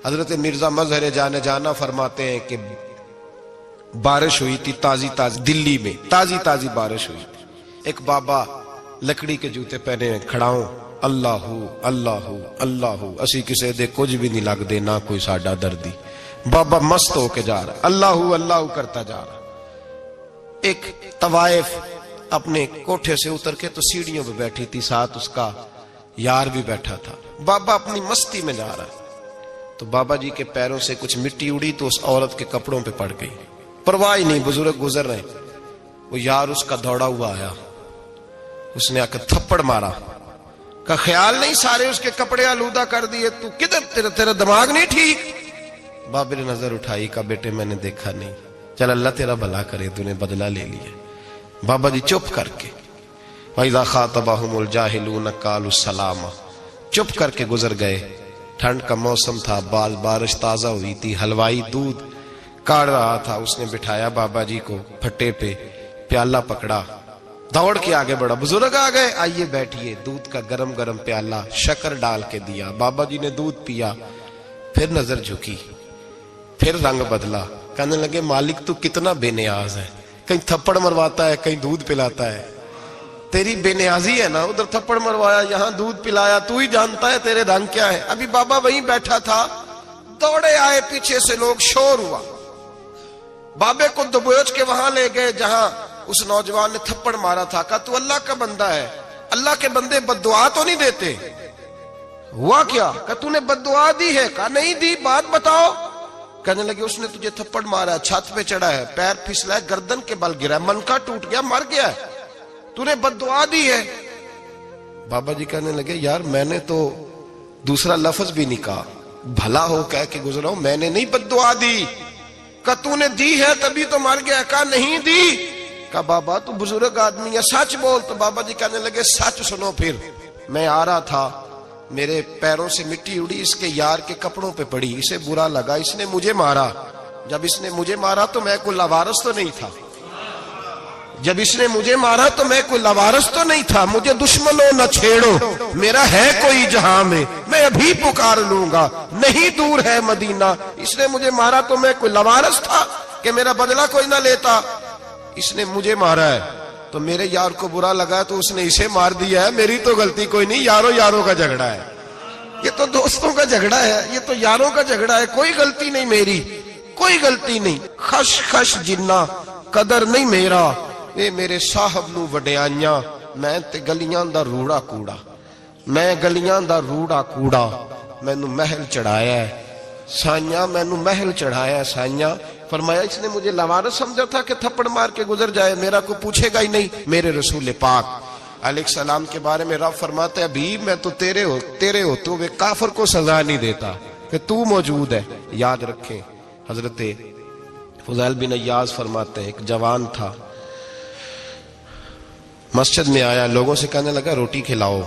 حضرت مرزا مظہر جانے جانا فرماتے ہیں کہ بارش ہوئی تھی تازی تازی، دلی میں تازی تازی بارش ہوئی تھی. ایک بابا لکڑی کے جوتے پہنے کھڑا ہوں، اللہ اللہ اللہ، اسی کسے دے کچھ بھی نہیں لگ دے، نہ کوئی ساڈا دردی. بابا مست ہو کے جا رہا، اللہ اللہ کرتا جا رہا. ایک طوائف اپنے کوٹھے سے اتر کے تو سیڑھیوں پہ بیٹھی تھی، ساتھ اس کا یار بھی بیٹھا تھا. بابا اپنی مستی میں جا رہا، تو بابا جی کے پیروں سے کچھ مٹی اڑی تو اس عورت کے کپڑوں پہ پڑ گئی. پرواہ نہیں، بزرگ گزر رہے. وہ یار اس کا دوڑا ہوا آیا، اس نے آ کر تھپڑ مارا. کا خیال نہیں سارے اس کے کپڑے آلودہ کر دیے، تو کدھر تیرا دماغ نہیں ٹھیک؟ بابا نے نظر اٹھائی، کہا بیٹے میں نے دیکھا نہیں، چل اللہ تیرا بھلا کرے، تو نے بدلہ لے لیا. بابا جی چپ کر کے وَإِذَا خَاطَبَهُمُ الْجَاهِلُونَ قَالُوا السَّلَامَ، چپ کر کے گزر گئے. ٹھنڈ کا موسم تھا، بارش تازہ ہوئی تھی، حلوائی دودھ کاڑ رہا تھا. اس نے بٹھایا بابا جی کو پھٹے پہ، پیالہ پکڑا، دوڑ کے آگے بڑھا. بزرگ آ گئے، آئیے بیٹھیے. دودھ کا گرم گرم پیالہ شکر ڈال کے دیا. بابا جی نے دودھ پیا، پھر نظر جھکی، پھر رنگ بدلا. کہنے لگے مالک تو کتنا بے نیاز ہے، کہیں تھپڑ مرواتا ہے، کہیں دودھ پلاتا ہے. تیری بے نیازی ہے نا، ادھر تھپڑ مروایا، یہاں دودھ پلایا، تو ہی جانتا ہے تیرے رنگ کیا ہے. ابھی بابا وہیں بیٹھا تھا، دوڑے آئے پیچھے سے لوگ، شور ہوا. بابے کو دبوچ کے وہاں لے گئے جہاں اس نوجوان نے تھپڑ مارا تھا. کہا تو اللہ کا بندہ ہے، اللہ کے بندے بد دعا تو نہیں دیتے. ہوا کیا؟ کہا تو نے بد دعا دی ہے؟ کہا نہیں دی، بات بتاؤ. کہنے لگے اس نے تجھے تھپڑ مارا ہے، چھت پہ چڑھا ہے، پیر پھسلا ہے، گردن کے بل گرا ہے، منکا ٹوٹ گیا، مر گیا ہے، تو نے بد دعا دی ہے. بابا جی کہنے لگے یار میں نے تو دوسرا لفظ بھی نہیں کہا، بھلا ہو کہہ کے گزرا ہوں، میں نے نہیں بد دعا دی. کہا تو نے دی ہے تبھی تو مر گیا. کہا نہیں دی. کہا بابا تو بزرگ آدمی ہے، سچ بول. تو بابا جی کہنے لگے سچ سنو. پھر میں آ رہا تھا، میرے پیروں سے مٹی اڑی، اس کے یار کے کپڑوں پہ پڑی، اسے برا لگا، اس نے مجھے مارا. جب اس نے مجھے مارا تو میں کوئی لاوارث تو نہیں تھا، جب اس نے مجھے مارا تو میں کوئی لاوارث تو نہیں تھا. مجھے دشمنوں نہ چھیڑو، میرا ہے کوئی جہاں میں ابھی پکار لوں گا، نہیں دور ہے مدینہ. اس نے مجھے مارا تو میں کوئی لاوارث تھا کہ میرا بدلہ کوئی نہ لیتا. اس نے مجھے مارا ہے تو میرے یار کو برا لگا تو اس نے اسے مار دیا ہے، میری تو غلطی کوئی نہیں. یاروں کا جھگڑا ہے، یہ تو دوستوں کا جھگڑا ہے، یہ تو یاروں کا جھگڑا ہے، کوئی غلطی نہیں میری، کوئی غلطی نہیں. خش خش جنہ قدر نہیں میرا، اے میرے صاحب نو وڈیائیاں، میں تے گلیاں دا روڑا کوڑا، میں گلیاں دا روڑا کوڑا. مینو محل چڑھایا ہے سائیاں، مینو محل چڑھایا ہے سائیاں. فرمایا اس نے مجھے لاوارث سمجھا تھا کہ تھپڑ مار کے گزر جائے، میرا کو پوچھے گا ہی نہیں. میرے رسول پاک علیہ السلام کے بارے میں رب فرماتا ہے ابھی میں تو تیرے ہوتے ہوئے کافر کو سزا نہیں دیتا کہ تو موجود ہے. یاد رکھیں حضرت فضیل بن ایاز فرماتے ہیں ایک جوان تھا، مسجد میں آیا، لوگوں سے کہنے لگا روٹی کھلاؤ.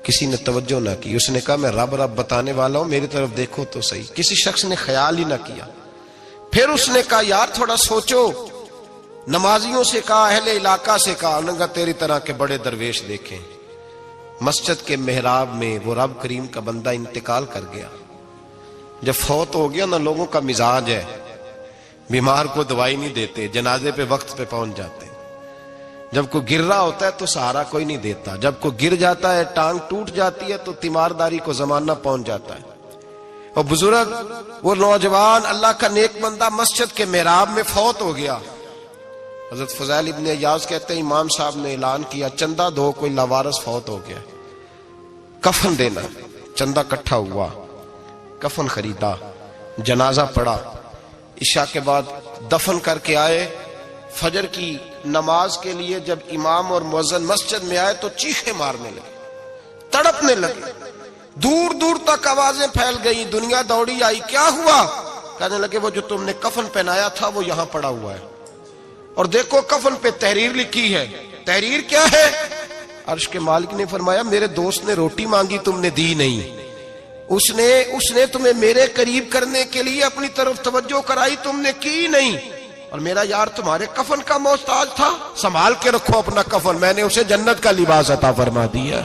کسی نے توجہ نہ کی. اس نے کہا میں رب بتانے والا ہوں، میری طرف دیکھو تو صحیح. کسی شخص نے خیال ہی نہ کیا. پھر اس نے کہا یار تھوڑا سوچو. نمازیوں سے کہا، اہل علاقہ سے کہا، انہوں نے کہا تیری طرح کے بڑے درویش دیکھیں. مسجد کے محراب میں وہ رب کریم کا بندہ انتقال کر گیا. جب فوت ہو گیا نا، لوگوں کا مزاج ہے، بیمار کو دوائی نہیں دیتے، جنازے پہ وقت پہ پہنچ جاتے. جب کوئی گر رہا ہوتا ہے تو سہارا کوئی نہیں دیتا، جب کوئی گر جاتا ہے، ٹانگ ٹوٹ جاتی ہے تو تیمارداری کو زمانہ پہنچ جاتا ہے. اور بزرگ وہ نوجوان اللہ کا نیک بندہ مسجد کے محراب میں فوت ہو گیا. حضرت فضیل ابن ایاز کہتے ہیں امام صاحب نے اعلان کیا چندہ دو، کوئی لاوارث فوت ہو گیا، کفن دینا. چندہ کٹھا ہوا، کفن خریدا، جنازہ پڑا. عشاء کے بعد دفن کر کے آئے. فجر کی نماز کے لیے جب امام اور مؤذن مسجد میں آئے تو چیخیں مارنے لگے، تڑپنے لگے. دور دور تک آوازیں پھیل گئی، دنیا دوڑی آئی. کیا ہوا؟ کہنے لگے وہ جو تم نے کفن پہنایا تھا وہ یہاں پڑا ہوا ہے، اور دیکھو کفن پہ تحریر لکھی ہے. تحریر کیا ہے؟ عرش کے مالک نے فرمایا میرے دوست نے روٹی مانگی تم نے دی نہیں، اس نے تمہیں میرے قریب کرنے کے لیے اپنی طرف توجہ کرائی، تم نے کی نہیں. اور میرا یار تمہارے کفن کا محتاج تھا، سنبھال کے رکھو اپنا کفن، میں نے اسے جنت کا لباس عطا فرما دیا،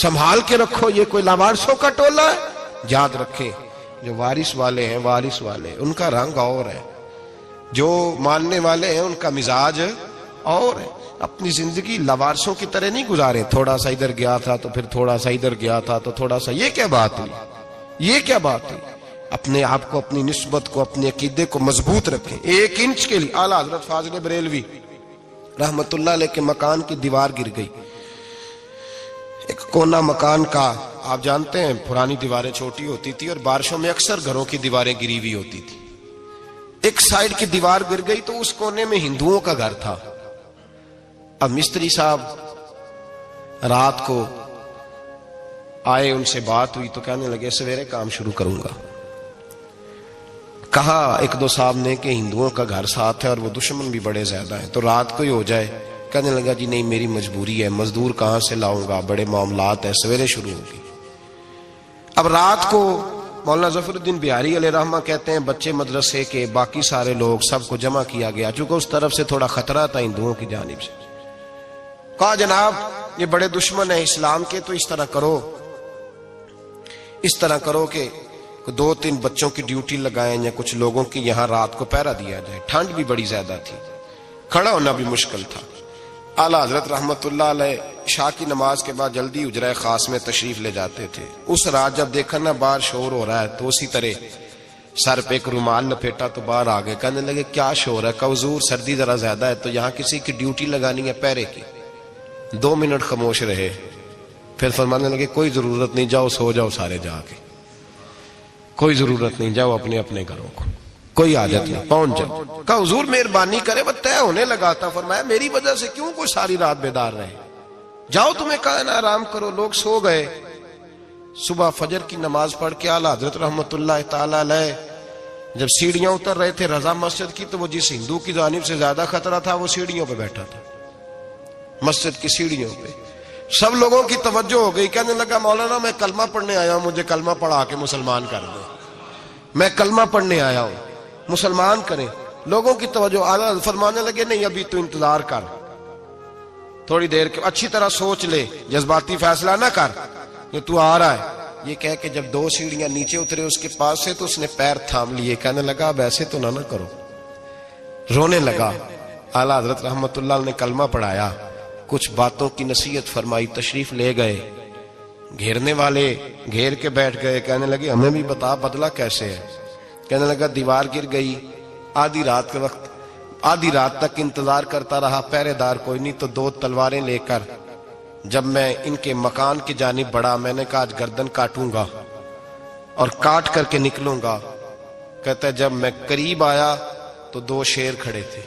سنبھال کے رکھو. یہ کوئی لاوارثوں کا ٹولہ ہے؟ یاد رکھیں جو وارث والے ہیں، وارث والے ان کا رنگ اور ہے، جو ماننے والے ہیں ان کا مزاج اور ہے. اپنی زندگی لوارثوں کی طرح نہیں گزارے، تھوڑا سا ادھر گیا تھا تو پھر تھوڑا سا ادھر گیا تھا تو تھوڑا سا. یہ کیا بات ہوئی؟ یہ کیا بات ہوئی؟ اپنے آپ کو، اپنی نسبت کو، اپنے عقیدے کو مضبوط رکھیں. 1 انچ کے لیے اعلیٰ حضرت فاضل بریلوی رحمت اللہ علیہ کے مکان کی دیوار گر گئی. ایک کونا مکان کا، آپ جانتے ہیں پرانی دیواریں چھوٹی ہوتی تھی اور بارشوں میں اکثر گھروں کی دیواریں گری ہوئی ہوتی تھی. ایک سائیڈ کی دیوار گر گئی تو اس کونے میں ہندوؤں کا گھر تھا. اب مستری صاحب رات کو آئے، ان سے بات ہوئی تو کہنے لگے سویرے کام شروع کروں گا. کہا 1-2 صاحب نے کہ ہندوؤں کا گھر ساتھ ہے اور وہ دشمن بھی بڑے زیادہ ہیں تو رات کو ہی ہو جائے. کہنے لگا جی نہیں، میری مجبوری ہے، مزدور کہاں سے لاؤں گا، بڑے معاملات ہیں، سویرے شروع ہوگی. اب رات کو مولانا ظفر الدین بہاری علیہ رحمہ کہتے ہیں بچے مدرسے کے، باقی سارے لوگ، سب کو جمع کیا گیا. چونکہ اس طرف سے تھوڑا خطرہ تھا ہندوؤں کی جانب سے. کہا جناب یہ بڑے دشمن ہیں اسلام کے، تو اس طرح کرو کہ 2-3 بچوں کی ڈیوٹی لگائیں یا کچھ لوگوں کی یہاں رات کو پہرا دیا جائے. ٹھنڈ بھی بڑی زیادہ تھی، کھڑا ہونا بھی مشکل تھا. اعلیٰ حضرت رحمت اللہ علیہ عشاء کی نماز کے بعد جلدی حجرہ خاص میں تشریف لے جاتے تھے. اس رات جب دیکھا نا باہر شور ہو رہا ہے تو اسی طرح سر پہ ایک رومال لپیٹا تو باہر آ گئے. کہنے لگے کیا شور ہے؟ کہ حضور سردی ذرا زیادہ ہے تو یہاں کسی کی ڈیوٹی لگانی ہے پہرے کی. 2 منٹ خاموش رہے، پھر فرمانے لگے کوئی ضرورت نہیں، جاؤ سو جاؤ سارے جا کے، کوئی ضرورت نہیں، جاؤ اپنے اپنے گھروں کو، کوئی حاجت نہیں، پہنچ جاؤ. کہا حضور مہربانی کرے، وہ طے ہونے لگا تھا. فرمایا میری وجہ سے کیوں کوئی ساری رات بیدار رہے، جاؤ تمہیں کہا نا آرام کرو. لوگ سو گئے. صبح فجر کی نماز پڑھ کے اعلیٰ حضرت رحمت اللہ تعالی علیہ جب سیڑھیاں اتر رہے تھے رضا مسجد کی، تو وہ جس ہندو کی جانب سے زیادہ خطرہ تھا وہ سیڑھیوں پہ بیٹھا تھا، مسجد کی سیڑھیوں پہ. سب لوگوں کی توجہ ہو گئی. کہنے لگا مولانا میں کلمہ پڑھنے آیا ہوں، مجھے کلمہ پڑھا کے مسلمان کر دیں، میں کلمہ پڑھنے آیا ہوں، مسلمان کریں. لوگوں کی توجہ. اعلیٰ فرمانے لگے نہیں ابھی تو انتظار کر، تھوڑی دیر کے اچھی طرح سوچ لے، جذباتی فیصلہ نہ کر کہ تو آ رہا ہے. یہ کہہ کے جب 2 سیڑھیاں نیچے اترے اس کے پاس سے تو اس نے پیر تھام لیے. کہنے لگا اب ایسے تو نہ کرو، رونے لگا. اعلیٰ حضرت رحمت اللہ نے کلمہ پڑھایا، کچھ باتوں کی نصیحت فرمائی، تشریف لے گئے. گھیرنے والے گھیر کے بیٹھ گئے. کہنے لگے ہمیں بھی بتا بدلہ کیسے ہے. کہنے لگا دیوار گر گئی، آدھی رات کے وقت، آدھی رات تک انتظار کرتا رہا، پہرے دار کوئی نہیں، تو 2 تلواریں لے کر جب میں ان کے مکان کی جانب بڑھا، میں نے کہا آج گردن کاٹوں گا اور کاٹ کر کے نکلوں گا. کہتا ہے جب میں قریب آیا تو 2 شیر کھڑے تھے،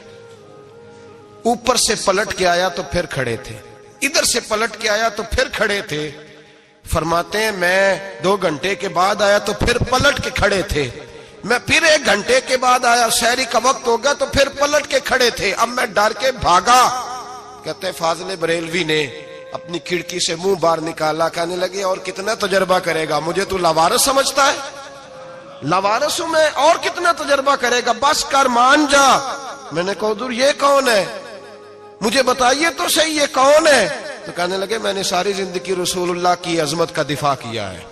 اوپر سے پلٹ کے آیا تو پھر کھڑے تھے، ادھر سے پلٹ کے آیا تو پھر کھڑے تھے. فرماتے ہیں میں 2 گھنٹے کے بعد آیا تو پھر پلٹ کے کھڑے تھے، میں پھر 1 گھنٹے کے بعد آیا، سحری کا وقت ہو گیا تو پھر پلٹ کے کھڑے تھے. اب میں ڈر کے بھاگا. کہتے ہیں فاضل بریلوی نے اپنی کھڑکی سے منہ باہر نکالا. کہنے لگے اور کتنا تجربہ کرے گا، مجھے تو لاوارث سمجھتا ہے، لاوارث ہوں میں، اور کتنا تجربہ کرے گا، بس کر مان جا. میں نے کہا حضور یہ کون ہے، مجھے بتائیے تو صحیح یہ کون ہے. تو کہنے لگے میں نے ساری زندگی رسول اللہ کی عظمت کا دفاع کیا ہے،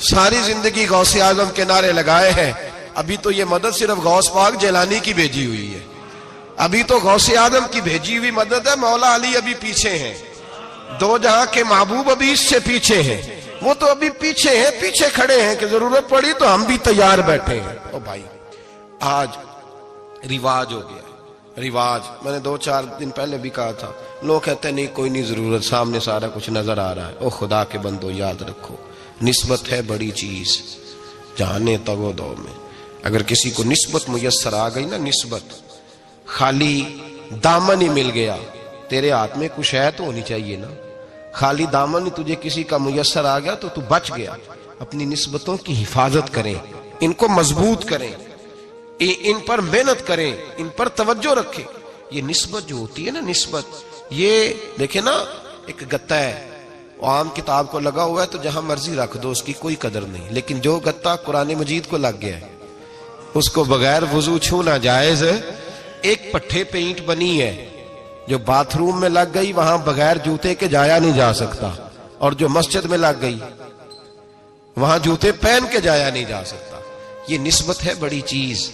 ساری زندگی غوث اعظم کے نعرے لگائے ہیں. ابھی تو یہ مدد صرف غوث پاک جیلانی کی بھیجی ہوئی ہے، ابھی تو غوث اعظم کی بھیجی ہوئی مدد ہے. مولا علی ابھی پیچھے ہیں، 2 جہاں کے محبوب ابھی اس سے پیچھے ہیں، وہ تو ابھی پیچھے ہیں، پیچھے کھڑے ہیں کہ ضرورت پڑی تو ہم بھی تیار بیٹھے ہیں. او بھائی آج رواج ہو گیا، رواج. میں نے 2-4 دن پہلے بھی کہا تھا، لوگ کہتے ہیں نہیں کوئی نہیں ضرورت، سامنے سارا کچھ نظر آ رہا ہے. او خدا کے بندو یاد رکھو نسبت ہے بڑی چیز، جانے تگو دو میں. اگر کسی کو نسبت میسر آ گئی نا، نسبت، خالی دامن ہی مل گیا، تیرے ہاتھ میں کچھ ہے تو ہونی چاہیے نا. خالی دامن ہی تجھے کسی کا میسر آ گیا تو بچ گیا. اپنی نسبتوں کی حفاظت کریں، ان کو مضبوط کریں، ان پر محنت کریں، ان پر توجہ رکھیں. یہ نسبت جو ہوتی ہے نا، نسبت، یہ دیکھیں نا ایک گتا ہے، عام کتاب کو لگا ہوا ہے تو جہاں مرضی رکھ دو، اس کی کوئی قدر نہیں. لیکن جو گتا قرآن مجید کو لگ گیا ہے اس کو بغیر وضو چھونا جائز. ایک پٹھے پہ اینٹ بنی ہے جو باتھ روم میں لگ گئی، وہاں بغیر جوتے کے جایا نہیں جا سکتا، اور جو مسجد میں لگ گئی وہاں جوتے پہن کے جایا نہیں جا سکتا. یہ نسبت ہے بڑی چیز.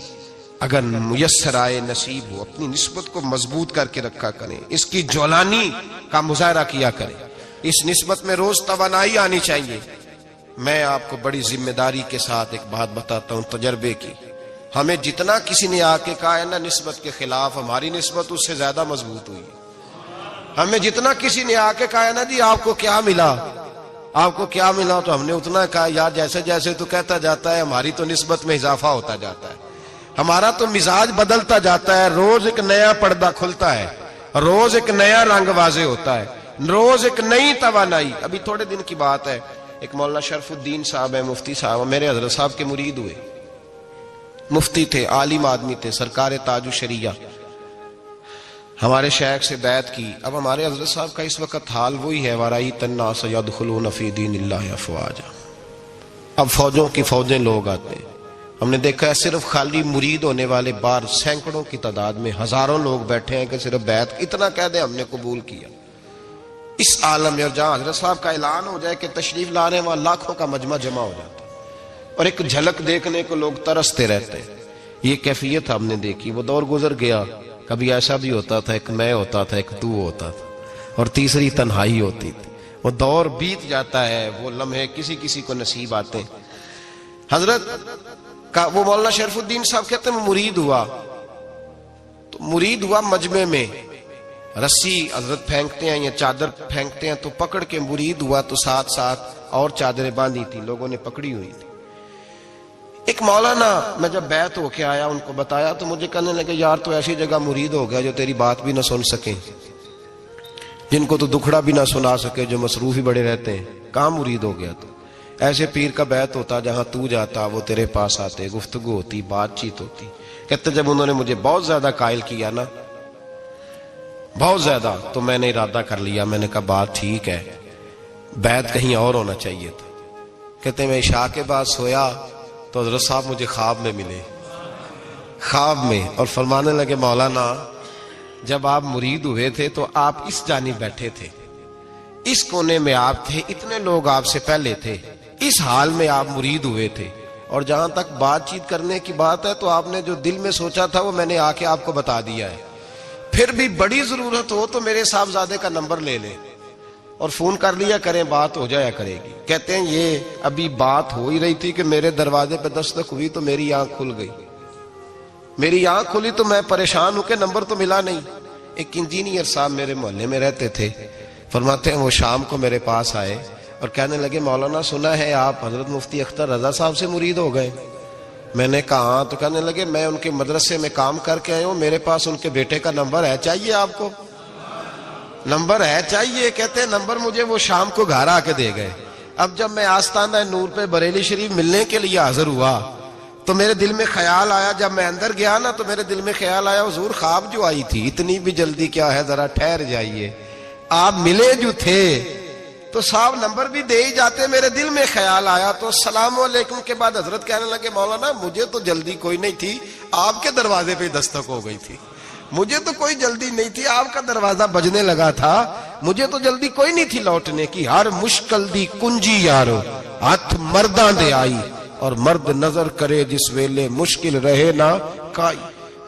اگر میسر آئے نصیب ہو اپنی نسبت کو مضبوط کر کے رکھا کریں, اس کی جولانی کا مظاہرہ کیا کریں. اس نسبت میں روز توانائی آنی چاہیے. میں آپ کو بڑی ذمہ داری کے ساتھ ایک بات بتاتا ہوں تجربے کی. ہمیں جتنا کسی نے آ کے کہا ہے نا نسبت کے خلاف, ہماری نسبت اس سے زیادہ مضبوط ہوئی. ہمیں جتنا کسی نے آ کے کہا ہے نا جی آپ کو کیا ملا, آپ کو کیا ملا, تو ہم نے اتنا کہا یار جیسے جیسے تو کہتا جاتا ہے ہماری تو نسبت میں اضافہ ہوتا جاتا ہے, ہمارا تو مزاج بدلتا جاتا ہے. روز ایک نیا پردہ کھلتا ہے, روز ایک نیا رنگ واضح ہوتا ہے, روز ایک نئی توانائی. ابھی تھوڑے دن کی بات ہے, ایک مولانا شرف الدین صاحب ہے, مفتی صاحب, میرے حضرت صاحب کے مرید ہوئے. مفتی تھے, عالم آدمی تھے, سرکار تاج الشریعہ. ہمارے شیخ سے بیعت کی. اب ہمارے حضرت صاحب کا اس وقت حال وہی ہے, وَرَأَيْتَ النَّاسَ يَدْخُلُونَ فِي دِينِ اللَّهِ أَفْوَاجًا. اب فوجوں کی فوجیں لوگ آتے ہیں. ہم نے دیکھا ہے صرف خالی مرید ہونے والے بار سینکڑوں کی تعداد میں ہزاروں لوگ بیٹھے ہیں کہ صرف بیعت اتنا کہہ دیں ہم نے قبول کیا. اس عالم میں, اور جہاں حضرت صاحب کا اعلان ہو جائے کہ تشریف لا رہے ہیں, وہاں لاکھوں کا مجمع جمع ہو جاتا ہے, اور ایک جھلک دیکھنے کو لوگ ترستے رہتے ہیں. یہ کیفیت ہم نے دیکھی. وہ دور گزر گیا. کبھی ایسا بھی ہوتا تھا ایک میں ہوتا تھا, ایک تو ہوتا تھا, اور تیسری تنہائی ہوتی تھی. وہ دور بیت جاتا ہے, وہ لمحے کسی کسی کو نصیب آتے ہیں. حضرت کا وہ مولانا شرف الدین صاحب کہتے ہیں مرید ہوا, تو مرید ہوا مجمع میں, رسی حضرت پھینکتے ہیں یا چادر پھینکتے ہیں تو پکڑ کے مرید ہوا, تو ساتھ ساتھ اور چادریں باندھی تھی, لوگوں نے پکڑی ہوئی تھی. ایک مولانا, میں جب بیعت ہو کے آیا ان کو بتایا تو مجھے کہنے لگے یار تو ایسی جگہ مرید ہو گیا جو تیری بات بھی نہ سن سکیں, جن کو تو دکھڑا بھی نہ سنا سکے, جو مصروف ہی بڑے رہتے ہیں, کہاں مرید ہو گیا تو. ایسے پیر کا بیعت ہوتا جہاں تو جاتا وہ تیرے پاس آتے, گفتگو ہوتی, بات چیت ہوتی. کہتے جب انہوں نے مجھے بہت زیادہ قائل کیا نا, بہت زیادہ, تو میں نے ارادہ کر لیا. میں نے کہا بات ٹھیک ہے, بیعت کہیں اور ہونا چاہیے تھا. کہتے ہیں میں عشاء کے بعد سویا تو حضرت صاحب مجھے خواب میں ملے, خواب میں, اور فرمانے لگے مولانا جب آپ مرید ہوئے تھے تو آپ اس جانب بیٹھے تھے, اس کونے میں آپ تھے, اتنے لوگ آپ سے پہلے تھے, اس حال میں آپ مرید ہوئے تھے, اور جہاں تک بات چیت کرنے کی بات ہے تو آپ نے جو دل میں سوچا تھا وہ میں نے آ کے آپ کو بتا دیا ہے. پھر بھی بڑی ضرورت ہو تو میرے صاحبزادے کا نمبر لے لیں اور فون کر لیا کریں, بات ہو جایا کرے گی. کہتے ہیں یہ ابھی بات ہو ہی رہی تھی کہ میرے دروازے پہ دستک ہوئی تو میری آنکھ کھل گئی. میری آنکھ کھلی تو میں پریشان ہوں کہ نمبر تو ملا نہیں. ایک انجینئر صاحب میرے محلے میں رہتے تھے, فرماتے ہیں وہ شام کو میرے پاس آئے اور کہنے لگے مولانا سنا ہے آپ حضرت مفتی اختر رضا صاحب سے مرید ہو گئے. میں نے کہا ہاں. تو کہنے لگے میں ان کے مدرسے میں کام کر کے آئے ہوں, میرے پاس ان کے بیٹے کا نمبر ہے, چاہیے آپ کو؟ نمبر ہے چاہیے. کہتے ہیں نمبر مجھے وہ شام کو گھر آ کے دے گئے. اب جب میں آستانہ نور پہ بریلی شریف ملنے کے لیے حاضر ہوا تو میرے دل میں خیال آیا, جب میں اندر گیا نا تو میرے دل میں خیال آیا حضور خواب جو آئی تھی اتنی بھی جلدی کیا ہے, ذرا ٹھہر جائیے, آپ ملے جو تھے تو صاحب نمبر بھی دے ہی جاتے. میرے دل میں خیال آیا تو السلام علیکم کے بعد حضرت کہنے لگے مولانا مجھے تو جلدی کوئی نہیں تھی, آپ کے دروازے پہ دستک ہو گئی تھی, مجھے تو کوئی جلدی نہیں تھی, آپ کا دروازہ بجنے لگا تھا, مجھے تو جلدی کوئی نہیں تھی لوٹنے کی. ہر مشکل دی کنجی یارو ہاتھ مرداں دے آئی, اور مرد نظر کرے جس ویلے مشکل رہے نہ کائی.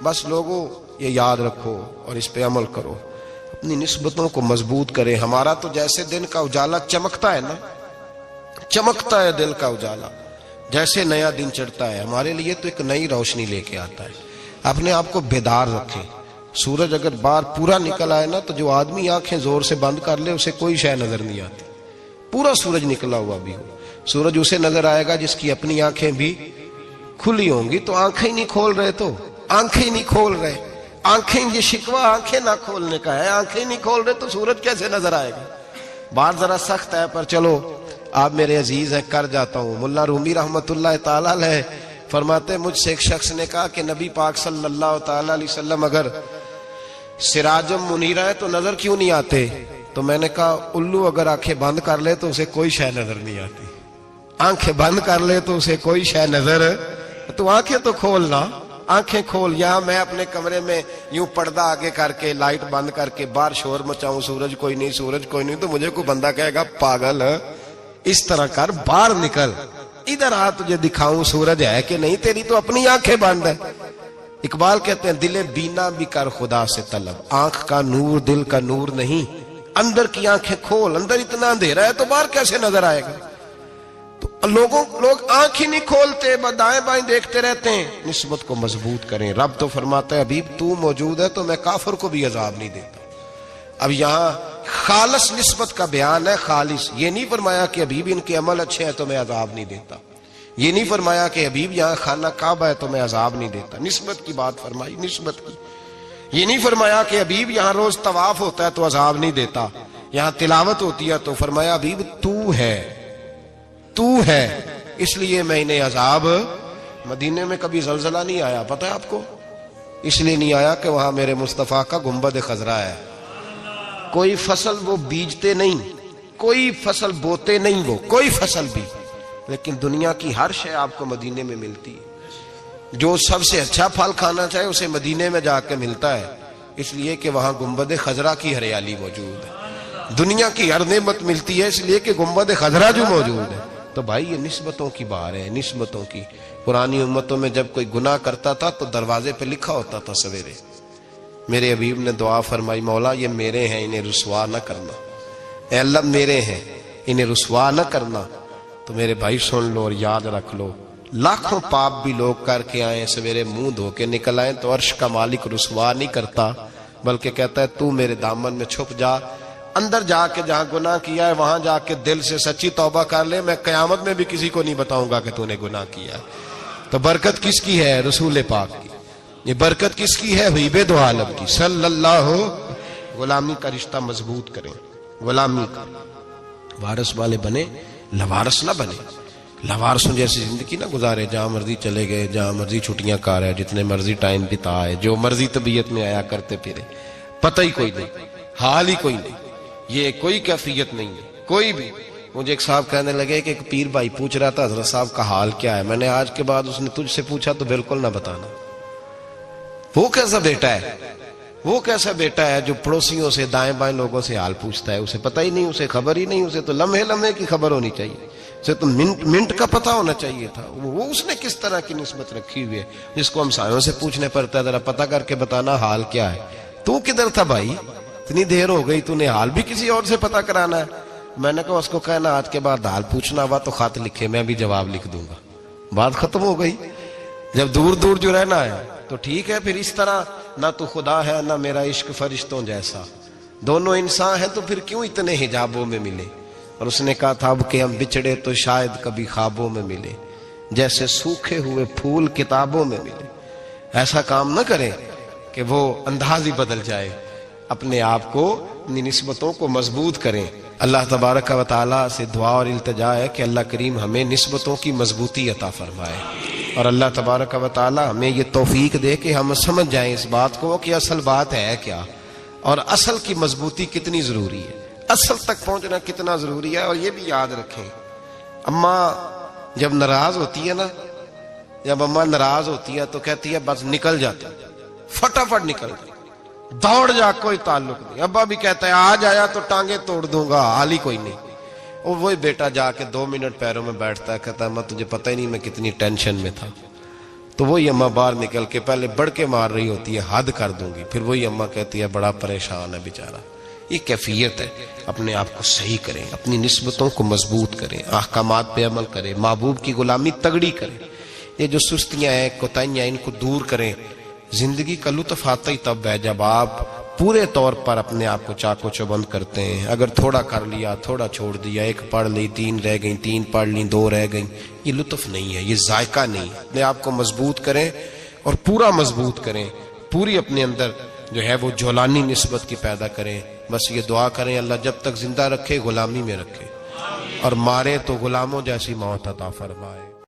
بس لوگوں یہ یاد رکھو اور اس پہ عمل کرو, اپنی نسبتوں کو مضبوط کریں. ہمارا تو جیسے دن کا اجالا چمکتا ہے نا, چمکتا ہے دل کا اجالا, جیسے نیا دن چڑھتا ہے ہمارے لیے تو ایک نئی روشنی لے کے آتا ہے. اپنے آپ کو بیدار رکھیں. سورج اگر باہر پورا نکل آئے نا تو جو آدمی آنکھیں زور سے بند کر لے اسے کوئی شے نظر نہیں آتی. پورا سورج نکلا ہوا بھی ہو, سورج اسے نظر آئے گا جس کی اپنی آنکھیں بھی کھلی ہوں گی. تو آنکھیں نہیں کھول رہے, تو آنکھیں نہیں کھول رہے, آنکھیں, یہ شکوہ آنکھیں نہ کھولنے کا ہے, آنکھیں نہیں کھول رہے تو سورج کیسے نظر آئے گا. بات ذرا سخت ہے پر چلو آپ میرے عزیز ہیں, کر جاتا ہوں. ملا رومی رحمت اللہ تعالی علیہ فرماتے مجھ سے ایک شخص نے کہا کہ نبی پاک صلی اللہ تعالی علیہ وسلم اگر سراجم منیرہ ہے تو نظر کیوں نہیں آتے؟ تو میں نے کہا الو اگر آنکھیں بند کر لے تو اسے کوئی شے نظر نہیں آتی. آنکھیں بند کر لے تو اسے کوئی شے نظر, تو آنکھیں تو کھولنا, آنکھیں کھول. یہاں میں اپنے کمرے میں یوں پردہ آگے کر کے لائٹ بند کر کے باہر شور مچاؤں, سورج کوئی نہیں, سورج کوئی نہیں, تو مجھے کوئی بندہ کہے گا پاگل, اس طرح کر, باہر نکل. ادھر آ تجھے دکھاؤں سورج ہے کہ نہیں، تیری تو اپنی آنکھیں بند ہے۔ اقبال کہتے ہیں دل بینا بھی کر خدا سے طلب، آنکھ کا نور دل کا نور نہیں، اندر کی آنکھیں کھول، اندر اتنا اندھیرا ہے تو باہر کیسے نظر آئے گا؟ تو لوگ آنکھ ہی نہیں کھولتے، دائیں بائیں دیکھتے رہتے ہیں۔ نسبت کو مضبوط کریں۔ رب تو فرماتا ہے حبیب تو موجود ہے تو میں کافر کو بھی عذاب نہیں دیتا۔ اب یہاں خالص نسبت کا بیان ہے، خالص، یہ نہیں فرمایا کہ حبیب ان کے عمل اچھے ہیں تو میں عذاب نہیں دیتا، یہ نہیں فرمایا کہ حبیب یہاں خانہ کعبہ ہے تو میں عذاب نہیں دیتا، نسبت کی بات فرمائی، نسبت کی۔ یہ نہیں فرمایا کہ حبیب یہاں روز طواف ہوتا ہے تو عذاب نہیں دیتا، یہاں تلاوت ہوتی ہے تو فرمایا حبیب تو ہے اس لیے میں انہیں عذاب۔ مدینے میں کبھی زلزلہ نہیں آیا، پتہ ہے آپ کو؟ اس لیے نہیں آیا کہ وہاں میرے مصطفیٰ کا گنبد خضرا ہے۔ کوئی فصل وہ بیجتے نہیں، کوئی فصل بوتے نہیں، وہ کوئی فصل بھی، لیکن دنیا کی ہر شے آپ کو مدینے میں ملتی ہے۔ جو سب سے اچھا پھل کھانا چاہے اسے مدینے میں جا کے ملتا ہے، اس لیے کہ وہاں گنبد خضرا کی ہریالی موجود ہے۔ دنیا کی ہر نعمت ملتی ہے اس لیے کہ گنبد خضرا جو موجود ہے۔ تو بھائی یہ نسبتوں کی بار ہے، نسبتوں کی۔ پرانی امتوں میں جب کوئی گناہ کرتا تھا تو دروازے پہ لکھا ہوتا تھا سویرے، میرے حبیب نے دعا فرمائی مولا یہ میرے ہیں انہیں رسوا نہ کرنا، اے اللہ میرے ہیں انہیں رسوا نہ کرنا۔ تو میرے بھائی سن لو اور یاد رکھ لو، لاکھوں پاپ بھی لوگ کر کے آئیں، سویرے منہ دھو کے نکل آئیں تو عرش کا مالک رسوا نہیں کرتا، بلکہ کہتا ہے تو میرے دامن میں چھپ جا، اندر جا کے جہاں گناہ کیا ہے وہاں جا کے دل سے سچی توبہ کر لے، میں قیامت میں بھی کسی کو نہیں بتاؤں گا کہ تو نے گناہ کیا ہے۔ تو برکت کس کی ہے؟ رسول پاک کی۔ یہ برکت کس کی ہے؟ حبیب دو عالم کی صلی اللہ۔ غلامی کا رشتہ مضبوط کریں، غلامی کا وارث والے بنے، لوارث نہ بنے۔ لوارثوں جیسی زندگی نہ گزارے، جہاں مرضی چلے گئے، جہاں مرضی چھٹیاں کار ہے، جتنے مرضی ٹائم بتا ہے، جو مرضی طبیعت میں آیا کرتے پھرے، پتہ ہی کوئی نہیں، حال ہی کوئی نہیں، یہ کوئی کیفیت نہیں ہے کوئی بھی۔ مجھے ایک صاحب کہنے لگے کہ ایک پیر بھائی پوچھ رہا تھا حضرت صاحب کا حال کیا ہے، میں نے آج کے بعد اس نے تجھ سے پوچھا تو بالکل نہ بتانا۔ وہ کیسا بیٹا ہے، وہ کیسا بیٹا ہے جو پڑوسیوں سے دائیں بائیں لوگوں سے حال پوچھتا ہے، اسے پتہ ہی نہیں، اسے خبر ہی نہیں، اسے تو لمحے لمحے کی خبر ہونی چاہیے، اسے تو منٹ منٹ کا پتہ ہونا چاہیے تھا۔ وہ اس نے کس طرح کی نسبت رکھی ہوئی ہے جس کو ہم سایوں سے پوچھنے پڑتا ہے ذرا پتہ کر کے بتانا حال کیا ہے۔ تو کدھر تھا بھائی، اتنی دیر ہو گئی، تو نے حال بھی کسی اور سے پتہ کرانا ہے؟ میں نے کہا اس کو کہنا آج کے بعد حال پوچھنا ہوا تو خط لکھے، میں بھی جواب لکھ دوں گا، بات ختم ہو گئی۔ جب دور دور جو رہنا ہے تو ٹھیک ہے، پھر اس طرح نہ تو خدا ہے نہ میرا عشق فرشتوں جیسا، دونوں انسان ہیں تو پھر کیوں اتنے حجابوں میں ملے؟ اور اس نے کہا تھا اب کہ ہم بچھڑے تو شاید کبھی خوابوں میں ملے، جیسے سوکھے ہوئے پھول کتابوں میں ملے۔ ایسا کام نہ کریں کہ وہ انداز ہی بدل جائے، اپنے آپ کو، اپنی نسبتوں کو مضبوط کریں۔ اللہ تبارک و تعالیٰ سے دعا اور التجا ہے کہ اللہ کریم ہمیں نسبتوں کی مضبوطی عطا فرمائے، اور اللہ تبارک و تعالیٰ ہمیں یہ توفیق دے کہ ہم سمجھ جائیں اس بات کو کہ اصل بات ہے کیا، اور اصل کی مضبوطی کتنی ضروری ہے، اصل تک پہنچنا کتنا ضروری ہے۔ اور یہ بھی یاد رکھیں، اماں جب ناراض ہوتی ہے نا، جب اماں ناراض ہوتی ہے تو کہتی ہے بس نکل جاتا، فٹافٹ نکل جاتا، دوڑ جا، کوئی تعلق نہیں۔ ابا بھی کہتا ہے آج آیا تو ٹانگیں توڑ دوں گا، حال ہی کوئی نہیں۔ اور وہی بیٹا جا کے 2 منٹ پیروں میں بیٹھتا ہے، کہتا ہے اماں تجھے پتہ ہی نہیں میں کتنی ٹینشن میں تھا۔ تو وہی اماں باہر نکل کے پہلے بڑھ کے مار رہی ہوتی ہے حد کر دوں گی، پھر وہی اماں کہتی ہے بڑا پریشان ہے بیچارہ۔ یہ کیفیت ہے، اپنے آپ کو صحیح کریں، اپنی نسبتوں کو مضبوط کریں، احکامات پہ عمل کریں، محبوب کی غلامی تگڑی کریں۔ یہ جو سستیاں ہیں، کوتاہیاں، ان کو دور کریں۔ زندگی کا لطف آتا ہی تب ہے جب آپ پورے طور پر اپنے آپ کو چاق و چوبند کرتے ہیں۔ اگر تھوڑا کر لیا، تھوڑا چھوڑ دیا، 1 پڑھ لی، 3 رہ گئیں، 3 پڑھ لیں، 2 رہ گئیں، یہ لطف نہیں ہے، یہ ذائقہ نہیں۔ اپنے آپ کو مضبوط کریں اور پورا مضبوط کریں، پوری اپنے اندر جو ہے وہ جولانی نسبت کی پیدا کریں۔ بس یہ دعا کریں اللہ جب تک زندہ رکھے غلامی میں رکھے، اور مارے تو غلاموں جیسی موت عطا فرمائے۔